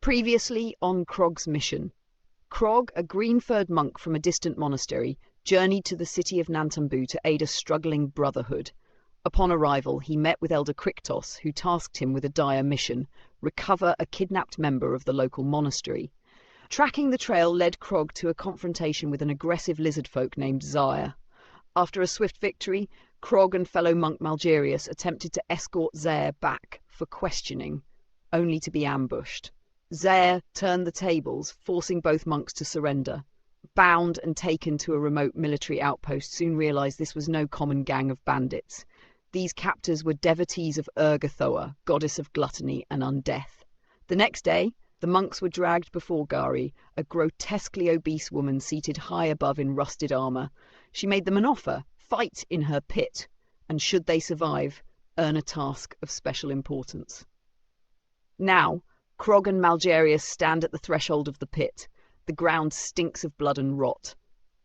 Previously on Krog's mission. Krog, a green-furred monk from a distant monastery, journeyed to the city of Nantambu to aid a struggling brotherhood. Upon arrival, he met with Elder Kriktos, who tasked him with a dire mission: recover a kidnapped member of the local monastery. Tracking the trail led Krog to a confrontation with an aggressive lizard folk named Zaire. After a swift victory, Krog and fellow monk Malgerius attempted to escort Zaire back for questioning, only to be ambushed. Zaire turned the tables, forcing both monks to surrender. Bound and taken to a remote military outpost, soon realized this was no common gang of bandits. These captors were devotees of Urgathoa, goddess of gluttony and undeath. The next day, the monks were dragged before Gari, a grotesquely obese woman seated high above in rusted armor. She made them an offer: fight in her pit, and should they survive, earn a task of special importance. Now, Krog and Malgerius stand at the threshold of the pit. The ground stinks of blood and rot.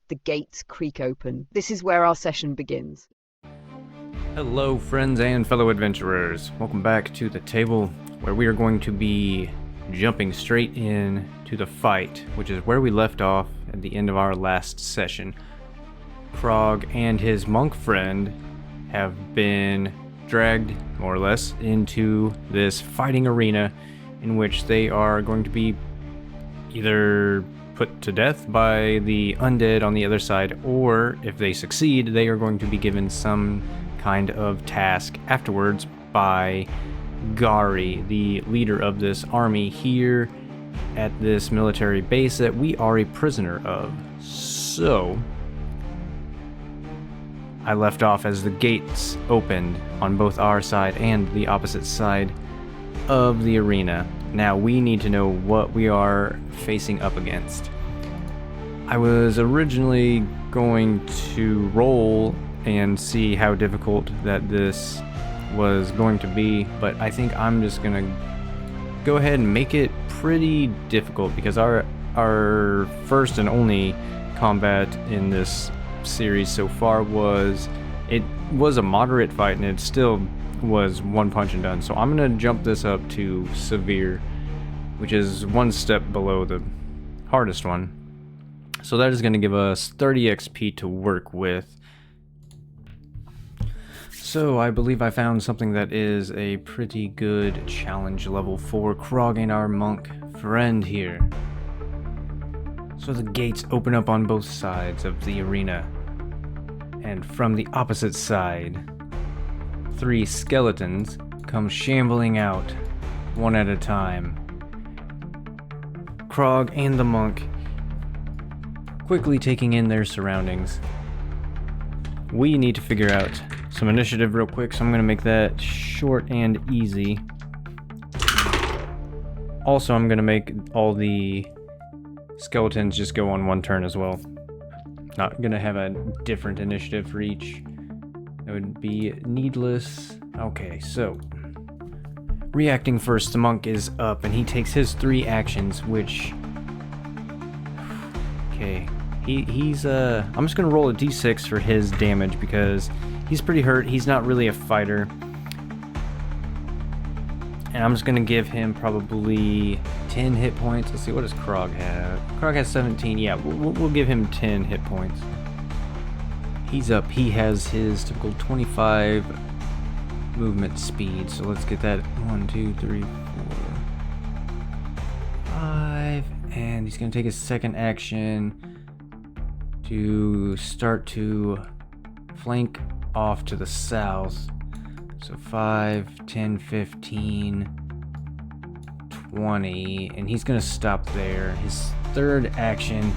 The gates creak open. This is where our session begins. Hello friends and fellow adventurers. Welcome back to the table, where we are going to be jumping straight in to the fight, which is where we left off at the end of our last session. Krog and his monk friend have been dragged, more or less, into this fighting arena in which they are going to be either put to death by the undead on the other side, or if they succeed, they are going to be given some kind of task afterwards by Gari, the leader of this army here at this military base that we are a prisoner of. So, I left off as the gates opened on both our side and the opposite side of the arena. Now we need to know what we are facing up against. I was originally going to roll and see how difficult that this was going to be, but I think I'm just gonna go ahead and make it pretty difficult, because our first and only combat in this series so far was a moderate fight, and it still was one punch and done. So I'm gonna jump this up to severe, which is one step below the hardest one. So that is going to give us 30 XP to work with. So I believe I found something that is a pretty good challenge level for Krog and our monk friend here. So the gates open up on both sides of the arena, and from the opposite side, 3 skeletons come shambling out, one at a time. Krog and the monk quickly taking in their surroundings. We need to figure out some initiative real quick, so I'm going to make that short and easy. Also, I'm going to make all the skeletons just go on one turn as well. Not going to have a different initiative for each. That would be needless. Okay, so reacting first, the monk is up and he takes his 3 actions, which, okay, he's I'm just gonna roll a d6 for his damage because he's pretty hurt. He's not really a fighter, and I'm just gonna give him probably 10 hit points. Let's see, what does Krog have? Krog has 17. Yeah, we'll give him 10 hit points. He's up. He has his typical 25 movement speed, so let's get that. 1, 2, 3, 4, 5, and he's gonna take his second action to start to flank off to the south. So 5, 10, 15, 20, and he's gonna stop there. His third action,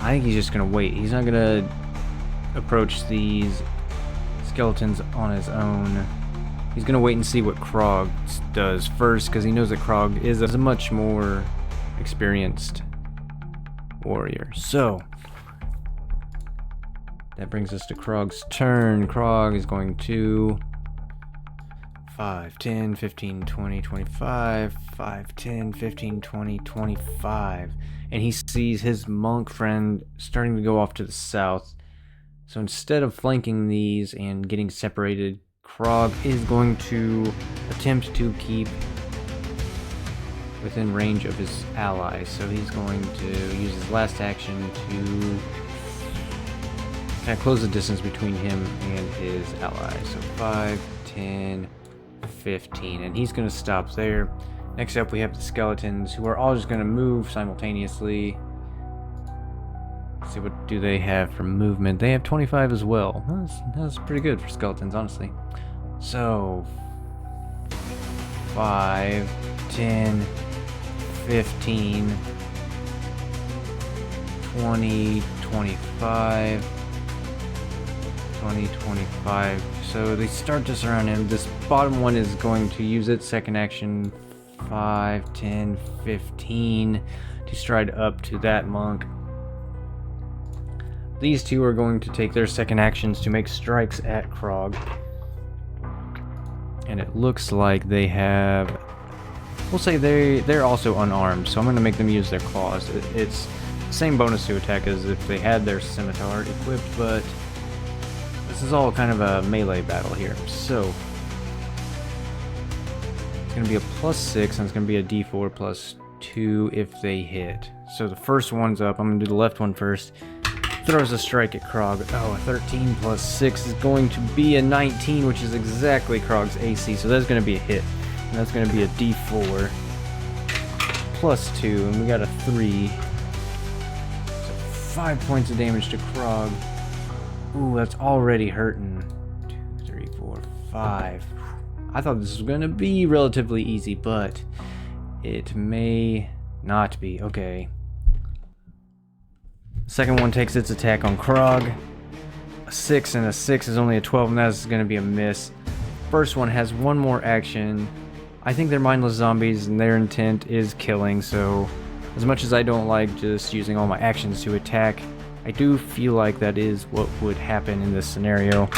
I think he's just gonna wait. He's not gonna approach these skeletons on his own. He's gonna wait and see what Krog does first, because he knows that Krog is a much more experienced warrior. So that brings us to Krog's turn. Krog is going to 5, 10, 15, 20, 25, 5, 10, 15, 20, 25. And he sees his monk friend starting to go off to the south. So instead of flanking these and getting separated, Krog is going to attempt to keep within range of his ally. So he's going to use his last action to kind of close the distance between him and his ally. So 5, 10, 15. And he's going to stop there. Next up, we have the skeletons, who are all just going to move simultaneously. Let's see, what do they have for movement? They have 25 as well. That's pretty good for skeletons, honestly. So 5, 10, 15, 20, 25, 20, 25. So they start to surround him. This bottom one is going to use its second action, 5, 10, 15, to stride up to that monk. These two are going to take their second actions to make strikes at Krog. And it looks like they have... We'll say they're also unarmed, so I'm going to make them use their claws. It's the same bonus to attack as if they had their scimitar equipped, but this is all kind of a melee battle here. So it's going to be a +6, and it's going to be a d4 +2 if they hit. So the first one's up. I'm going to do the left one first. Throws a strike at Krog. Oh, a 13 +6 is going to be a 19, which is exactly Krog's AC, so that's going to be a hit. And that's going to be a d4 +2, and we got a 3. So 5 points of damage to Krog. Ooh, that's already hurting. 2, 3, 4, 5. I thought this was going to be relatively easy, but it may not be. Okay. Second one takes its attack on Krog. A 6 and a 6 is only a 12, and that's going to be a miss. First one has one more action. I think they're mindless zombies, and their intent is killing, so as much as I don't like just using all my actions to attack, I do feel like that is what would happen in this scenario.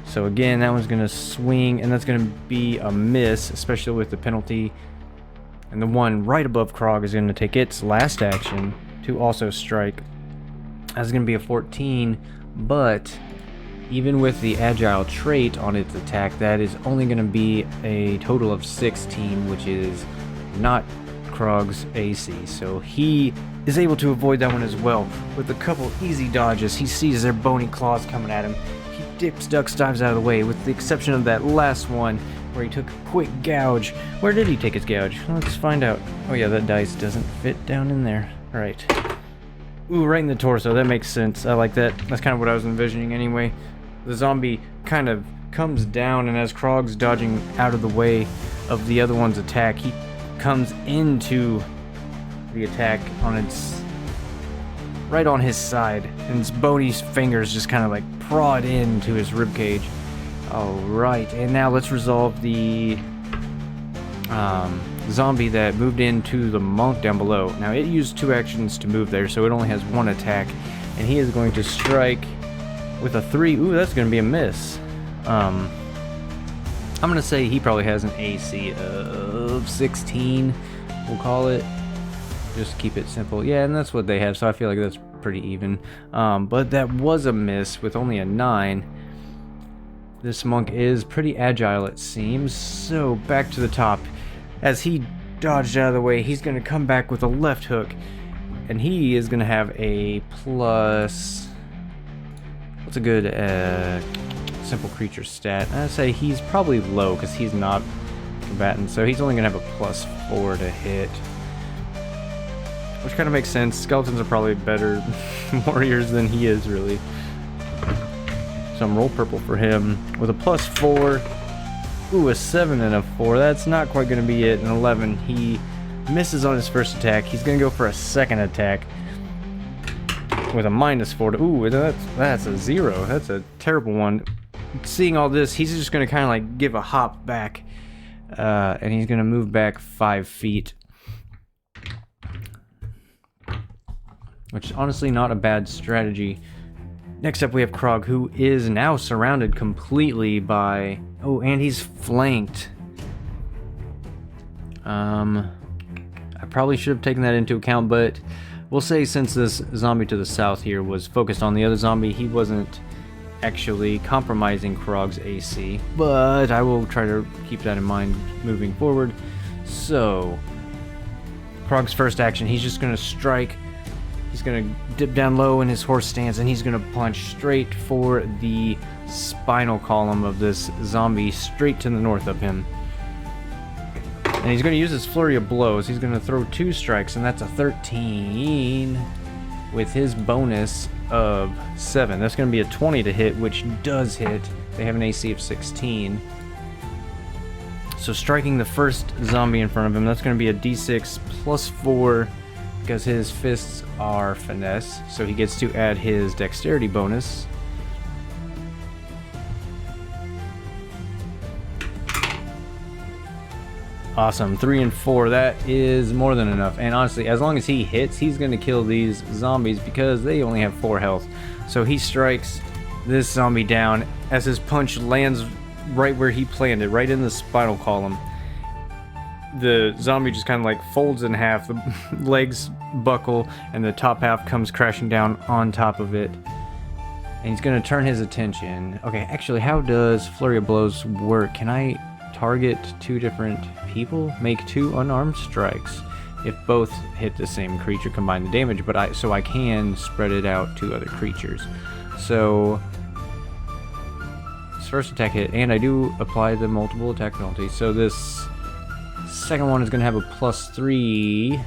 So again, that one's going to swing, and that's going to be a miss, especially with the penalty. And the one right above Krog is going to take its last action to also strike. That's going to be a 14, but even with the agile trait on its attack, that is only going to be a total of 16, which is not Krog's AC. So he is able to avoid that one as well. With a couple easy dodges, he sees their bony claws coming at him. He dips, ducks, dives out of the way, with the exception of that last one where he took a quick gouge. Where did he take his gouge? Let's find out. Oh yeah, that dice doesn't fit down in there. All right. Ooh, right in the torso. That makes sense. I like that. That's kind of what I was envisioning anyway. The zombie kind of comes down, and as Krog's dodging out of the way of the other one's attack, he comes into the attack on its... right on his side, and his bony fingers just kind of like prod into his ribcage. Alright, and now let's resolve the zombie that moved into the monk down below. Now it used 2 actions to move there, so it only has 1 attack, and he is going to strike with a 3. Ooh, that's going to be a miss. I'm going to say he probably has an AC of 16, we'll call it. Just keep it simple. Yeah, and that's what they have, so I feel like that's pretty even. But that was a miss with only a 9. This monk is pretty agile, it seems. So back to the top. As he dodged out of the way, he's going to come back with a left hook, and he is going to have a plus... what's a good simple creature stat? I'd say he's probably low because he's not combatant, so he's only going to have a +4 to hit. Which kind of makes sense. Skeletons are probably better warriors than he is, really. So I'm roll purple for him with a +4. Ooh, a 7 and a 4. That's not quite going to be it. An 11. He misses on his first attack. He's going to go for a second attack with a -4 to... Ooh, that's a 0. That's a terrible one. Seeing all this, he's just going to kind of like give a hop back. And he's going to move back 5 feet. Which is honestly not a bad strategy. Next up we have Krog, who is now surrounded completely by... Oh, and he's flanked. I probably should have taken that into account, but we'll say since this zombie to the south here was focused on the other zombie, he wasn't actually compromising Krog's AC. But I will try to keep that in mind moving forward. So, Krog's first action, he's just going to strike. He's going to dip down low in his horse stance, and he's going to punch straight for the spinal column of this zombie, straight to the north of him. And he's going to use his flurry of blows. He's going to throw 2 strikes, and that's a 13 with his bonus of 7. That's going to be a 20 to hit, which does hit. They have an AC of 16. So striking the first zombie in front of him, that's going to be a d6 plus 4 because his fists are finesse. So he gets to add his dexterity bonus. Awesome, 3 and 4, that is more than enough. And honestly, as long as he hits, he's going to kill these zombies because they only have 4 health. So he strikes this zombie down as his punch lands right where he planned it, right in the spinal column. The zombie just kind of like folds in half, the legs buckle, and the top half comes crashing down on top of it. And he's going to turn his attention. Okay, actually, how does Flurry of Blows work? Can I target 2 different people? Make 2 unarmed strikes. If both hit the same creature, combine the damage, but I can spread it out to other creatures. So this first attack hit, and I do apply the multiple attack penalty. So this second one is going to have a +3.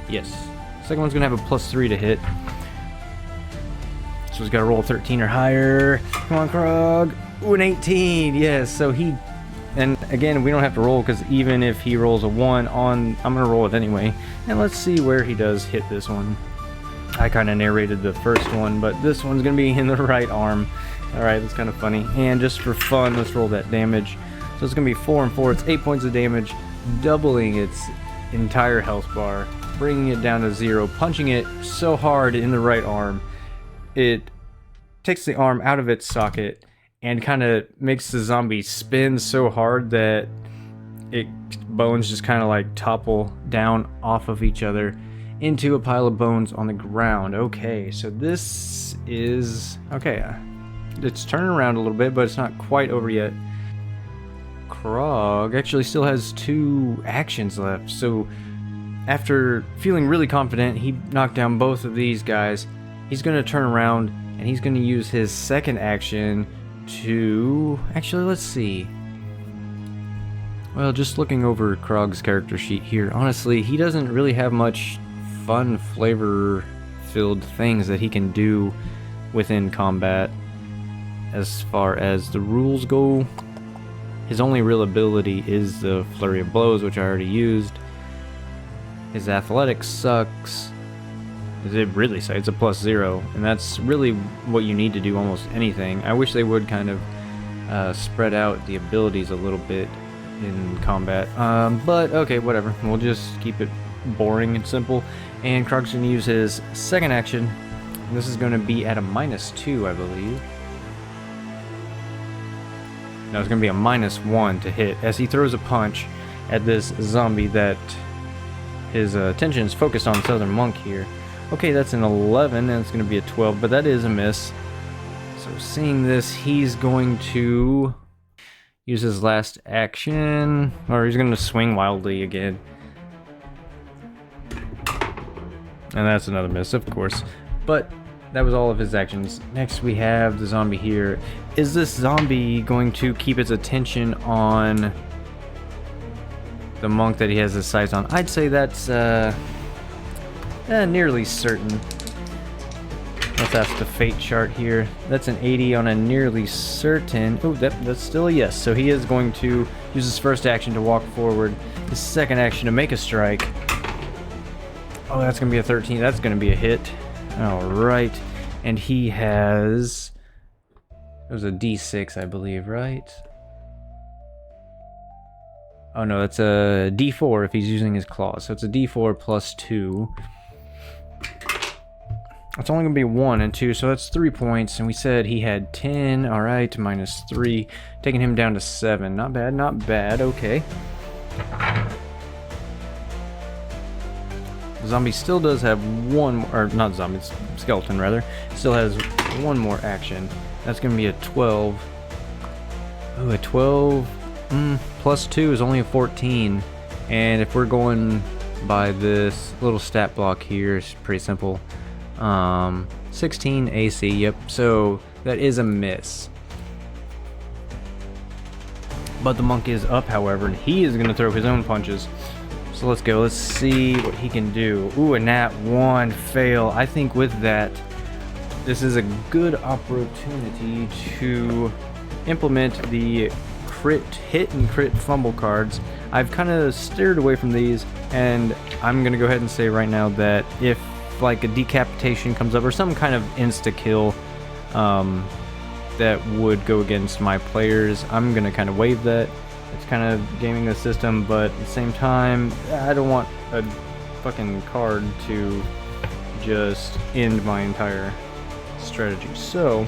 Yes. Second one's going to have a +3 to hit. So he's got to roll 13 or higher. Come on, Krog. Ooh, an 18. Yes, so he... And again, we don't have to roll because even if he rolls a 1 on... I'm going to roll it anyway. And let's see where he does hit this one. I kind of narrated the first one, but this one's going to be in the right arm. Alright, that's kind of funny. And just for fun, let's roll that damage. So it's going to be 4 and 4. It's 8 points of damage, doubling its entire health bar, bringing it down to 0, punching it so hard in the right arm, it takes the arm out of its socket and kind of makes the zombie spin so hard that its bones just kind of like topple down off of each other into a pile of bones on the ground. Okay, so this is... okay, it's turning around a little bit, but it's not quite over yet. Krog actually still has 2 actions left, so after feeling really confident, he knocked down both of these guys. He's going to turn around, and he's going to use his second action to... actually, let's see. Well, just looking over Krog's character sheet here, honestly, he doesn't really have much fun, flavor-filled things that he can do within combat. As far as the rules go, his only real ability is the Flurry of Blows, which I already used. His athletics sucks. It really sucks. It's a +0, and that's really what you need to do almost anything. I wish they would kind of spread out the abilities a little bit in combat. But okay, whatever. We'll just keep it boring and simple. And Krog's going to use his second action. This is going to be at a -2, I believe. No, it's going to be a -1 to hit as he throws a punch at this zombie that his attention is focused on Southern Monk here. Okay, that's an 11, and it's going to be a 12, but that is a miss. So seeing this, he's going to use his last action, or he's going to swing wildly again. And that's another miss, of course. But that was all of his actions. Next we have the zombie here. Is this zombie going to keep its attention on the monk that he has his sights on? I'd say that's nearly certain. Let's ask the fate chart here. That's an 80 on a nearly certain. Oh, that's still a yes. So he is going to use his first action to walk forward. His second action to make a strike. Oh, that's going to be a 13. That's going to be a hit. Alright. And he has... it was a D6, I believe, right? Oh no, that's a D4 if he's using his claws. So it's a D4 +2. It's only going to be 1 and 2, so that's 3 points. And we said he had 10. Alright, -3. Taking him down to 7. Not bad, not bad. Okay. Zombie still does have one more, or not zombie, it's skeleton rather. Still has one more action. That's going to be a 12. Ooh, a 12 +2 is only a 14. And if we're going by this little stat block here. It's pretty simple. 16 AC, yep, so that is a miss. But the monk is up, however, and he is going to throw his own punches. So let's go. Let's see what he can do. Ooh, a nat 1 fail. I think with that, this is a good opportunity to implement the crit hit and crit fumble cards. I've kind of steered away from these, and I'm going to go ahead and say right now that if like a decapitation comes up or some kind of insta-kill that would go against my players, I'm going to kind of waive that. It's kind of gaming the system, but at the same time, I don't want a fucking card to just end my entire strategy. So,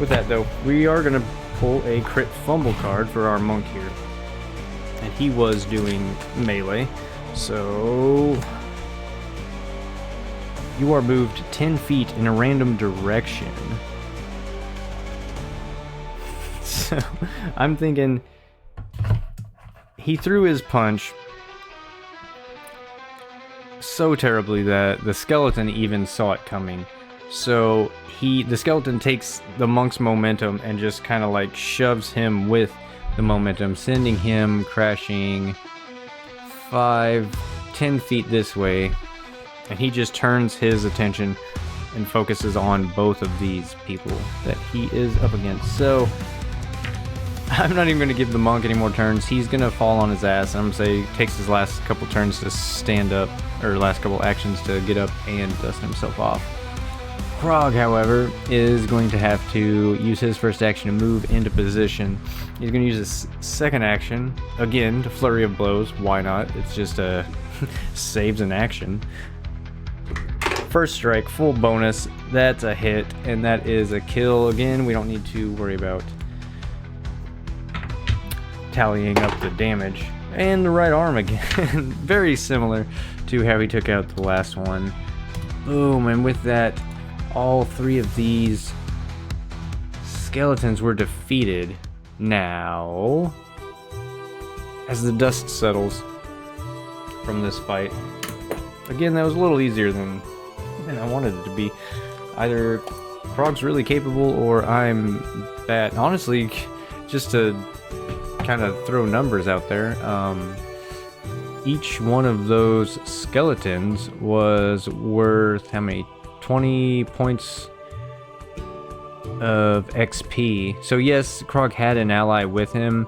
with that though, we are going to pull a crit fumble card for our monk here. And he was doing melee, so you are moved 10 feet in a random direction. So, I'm thinking he threw his punch so terribly that the skeleton even saw it coming. So the skeleton takes the monk's momentum and just kind of like shoves him with the momentum, sending him crashing 5-10 feet this way, and he just turns his attention and focuses on both of these people that he is up against. So I'm not even going to give the monk any more turns. He's going to fall on his ass. I'm going to say he takes his last couple turns to stand up, or last couple actions to get up and dust himself off. Krog, however, is going to have to use his first action to move into position. He's going to use his second action, again, to flurry of blows. Why not? It's just a saves an action. First strike, full bonus. That's a hit, and that is a kill. Again, we don't need to worry about tallying up the damage. And the right arm again. Very similar to how he took out the last one. Boom, and with that, all three of these skeletons were defeated. Now, as the dust settles from this fight, again, that was a little easier than I wanted it to be. Either Krog's really capable or I'm bad. Honestly, just to kind of throw numbers out there, each one of those skeletons was worth how many? 20 points of XP. So yes, Krog had an ally with him,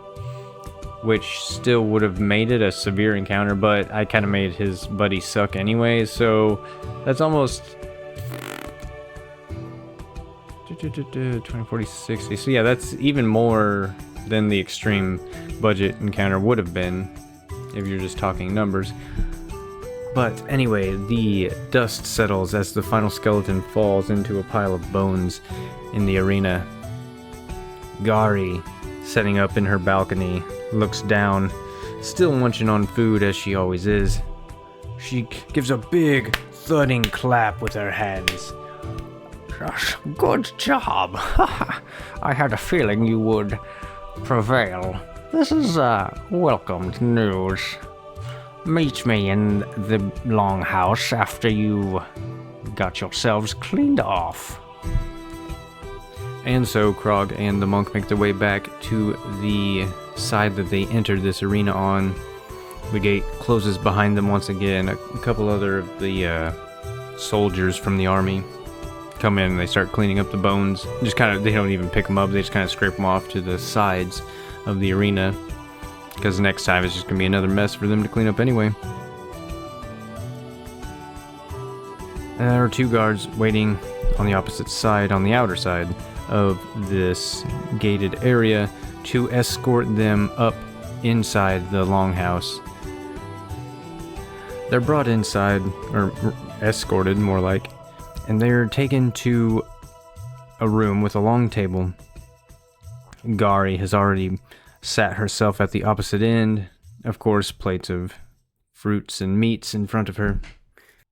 which still would have made it a severe encounter, but I kind of made his buddy suck anyway, so that's almost 20, 40, 60. So yeah, that's even more than the extreme budget encounter would have been if you're just talking numbers. But anyway, the dust settles as the final skeleton falls into a pile of bones in the arena. Gari, setting up in her balcony, looks down, still munching on food as she always is. She gives a big, thudding clap with her hands. Good job. I had a feeling you would prevail. This is welcomed news. Meet me in the longhouse after you got yourselves cleaned off. And so Krog and the monk make their way back to the side that they entered this arena on. The gate closes behind them once again. A couple other of the soldiers from the army come in and they start cleaning up the bones. Just kind of, they don't even pick them up, they just kind of scrape them off to the sides of the arena, because next time it's just going to be another mess for them to clean up anyway. And there are two guards waiting on the opposite side, on the outer side of this gated area, to escort them up inside the longhouse. They're brought inside, or escorted more like, and they're taken to a room with a long table. Gari has already sat herself at the opposite end. Of course, plates of fruits and meats in front of her.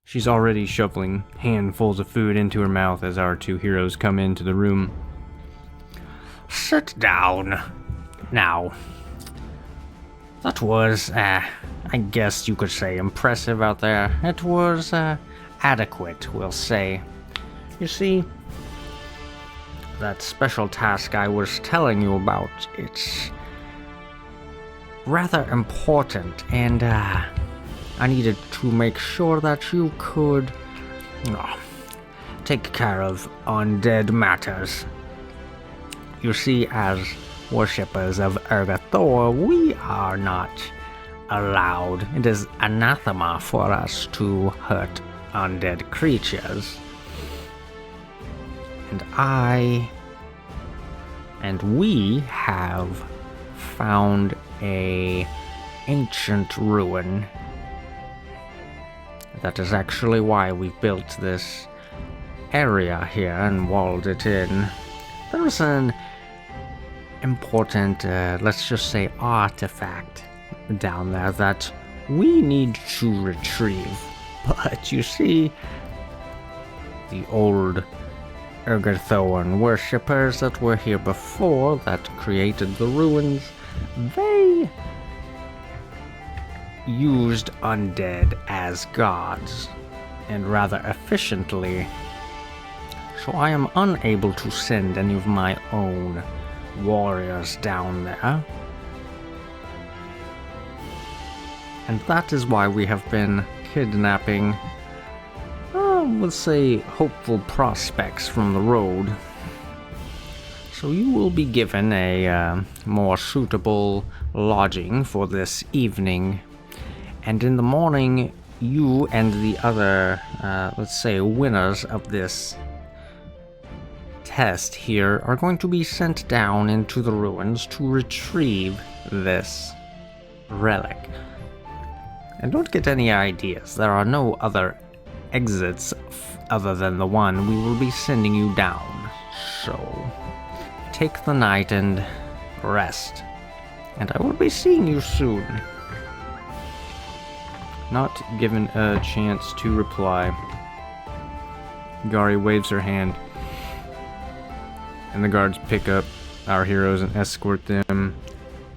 She's already shoveling handfuls of food into her mouth as our two heroes come into the room. Sit down. Now, that was a I guess you could say impressive out there. It was, adequate, we'll say. You see, that special task I was telling you about, it's rather important, and, I needed to make sure that you could, take care of undead matters. You see, as worshippers of Ergothor, we are not allowed. It is anathema for us to hurt undead creatures. And we have found a ancient ruin. That is actually why we built this area here and walled it in. There's an important, let's just say, artifact down there that we need to retrieve. But you see, the old Ergothoan worshippers that were here before, that created the ruins, they used undead as gods, and rather efficiently. So I am unable to send any of my own warriors down there. And that is why we have been kidnapping, let's say, hopeful prospects from the road. So you will be given a more suitable lodging for this evening. And in the morning, you and the other, let's say, winners of this test here are going to be sent down into the ruins to retrieve this relic. And don't get any ideas, there are no other exits other than the one we will be sending you down. So, take the night and rest. And I will be seeing you soon. Not given a chance to reply, Gari waves her hand, and the guards pick up our heroes and escort them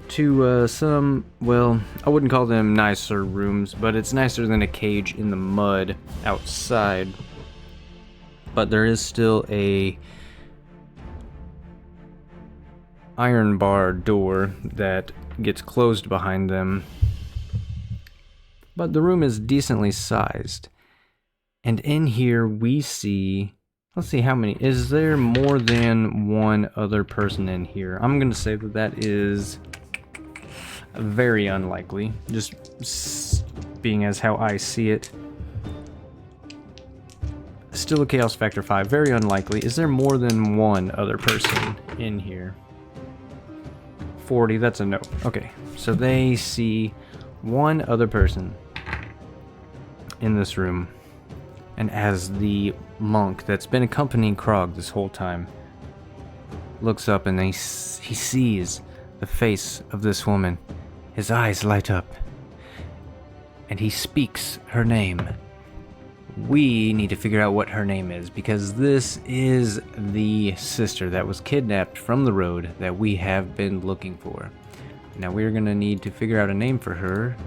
to some, well, I wouldn't call them nicer rooms, but it's nicer than a cage in the mud outside. But there is still a iron bar door that gets closed behind them. But the room is decently sized. And in here we see, let's see how many. Is there more than one other person in here? I'm going to say that that is very unlikely, just being as how I see it. Still a chaos factor 5, very unlikely. Is there more than one other person in here? 40, that's a no. Okay, so they see one other person in this room. And as the monk that's been accompanying Krog this whole time looks up and he sees the face of this woman, his eyes light up, and he speaks her name. We need to figure out what her name is, because this is the sister that was kidnapped from the road that we have been looking for. Now we're going to need to figure out a name for her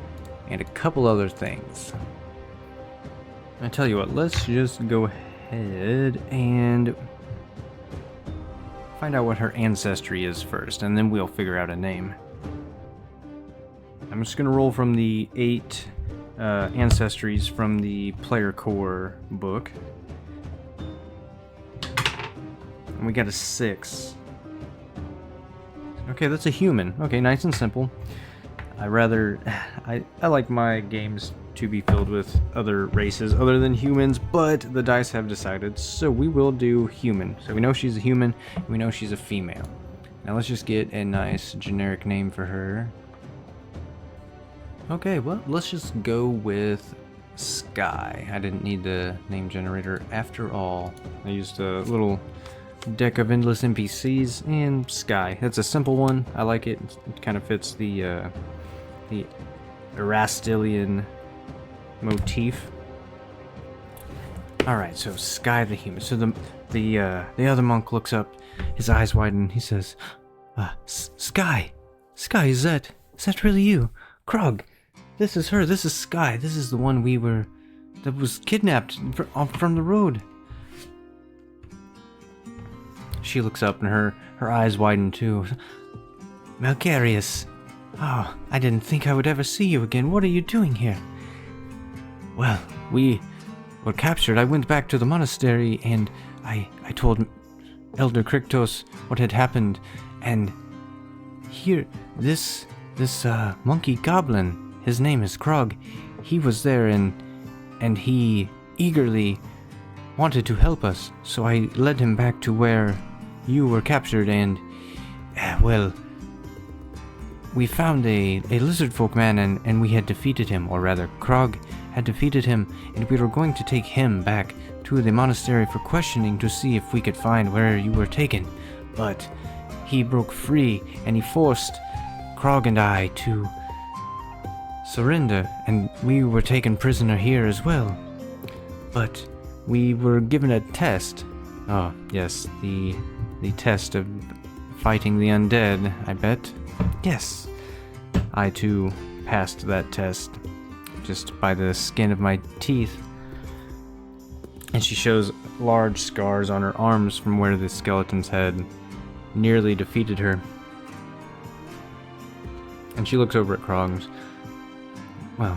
and a couple other things. I tell you what, let's just go ahead and find out what her ancestry is first, and then we'll figure out a name. I'm just going to roll from the 8 ancestries from the Player Core book. And we got a 6. Okay, that's a human. Okay, nice and simple. I like my games to be filled with other races other than humans, but the dice have decided, so we will do human. So we know she's a human, and we know she's a female. Now let's just get a nice generic name for her. Okay, well, let's just go with Sky. I didn't need the name generator after all. I used a little deck of endless NPCs and Sky. That's a simple one. I like it. It kind of fits the Erastilian motif. Alright, so Sky the human. So the other monk looks up, his eyes widen, he says, Sky, is that really you? Krog, This is her. This is Sky. This is the one that was kidnapped from the road. She looks up and her eyes widen too. Malgerius. Oh, I didn't think I would ever see you again. What are you doing here? Well, we were captured. I went back to the monastery and I told Elder Kriktos what had happened. And here, this monkey goblin, his name is Krog, he was there and he eagerly wanted to help us. So I led him back to where you were captured and, well, we found a lizard folk man and we had defeated him, or rather, Krog had defeated him, and we were going to take him back to the monastery for questioning to see if we could find where you were taken. But he broke free and he forced Krog and I to surrender, and we were taken prisoner here as well. But we were given a test. Oh, yes, the test of fighting the undead, I bet. Yes, I too passed that test, just by the skin of my teeth. And she shows large scars on her arms from where the skeletons had nearly defeated her. And she looks over at Krog. Well,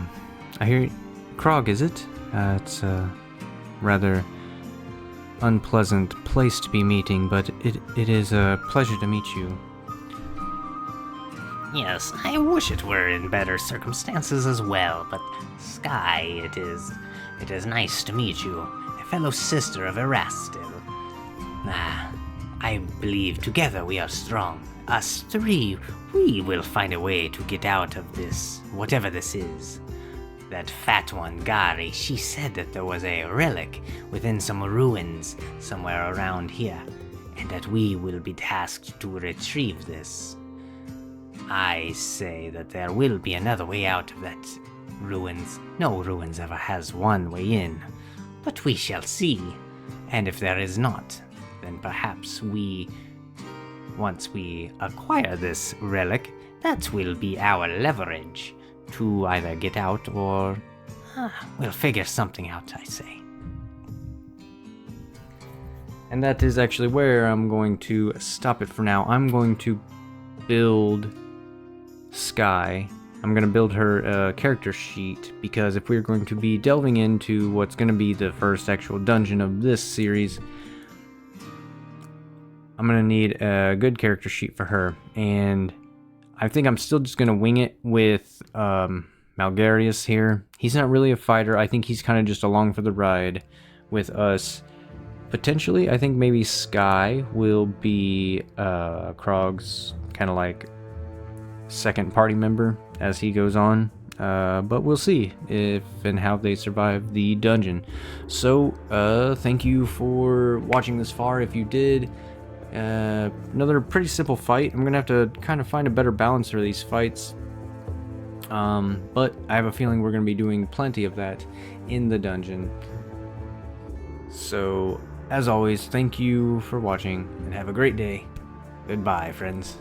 I hear Krog, is it? It's a rather unpleasant place to be meeting, but it is a pleasure to meet you. Yes, I wish it were in better circumstances as well, but Sky, it is nice to meet you, a fellow sister of Erastil. I believe together we are strong. Us three, we will find a way to get out of this, whatever this is. That fat one, Gari, she said that there was a relic within some ruins somewhere around here, and that we will be tasked to retrieve this. I say that there will be another way out of that ruins. No ruins ever has one way in, but we shall see. And if there is not, then perhaps once we acquire this relic, that will be our leverage to either get out or we'll figure something out, I say. And that is actually where I'm going to stop it for now. I'm going to build Sky. I'm going to build her character sheet, because if we're going to be delving into what's going to be the first actual dungeon of this series, I'm going to need a good character sheet for her. And I think I'm still just going to wing it with Malgerius here. He's not really a fighter. I think he's kind of just along for the ride with us. Potentially, I think maybe Sky will be Krog's kind of like second party member as he goes on, but we'll see if and how they survive the dungeon. So thank you for watching this far. If you did, another pretty simple fight. I'm gonna have to kind of find a better balance for these fights, but I have a feeling we're gonna be doing plenty of that in the dungeon. So as always, thank you for watching and have a great day. Goodbye, friends.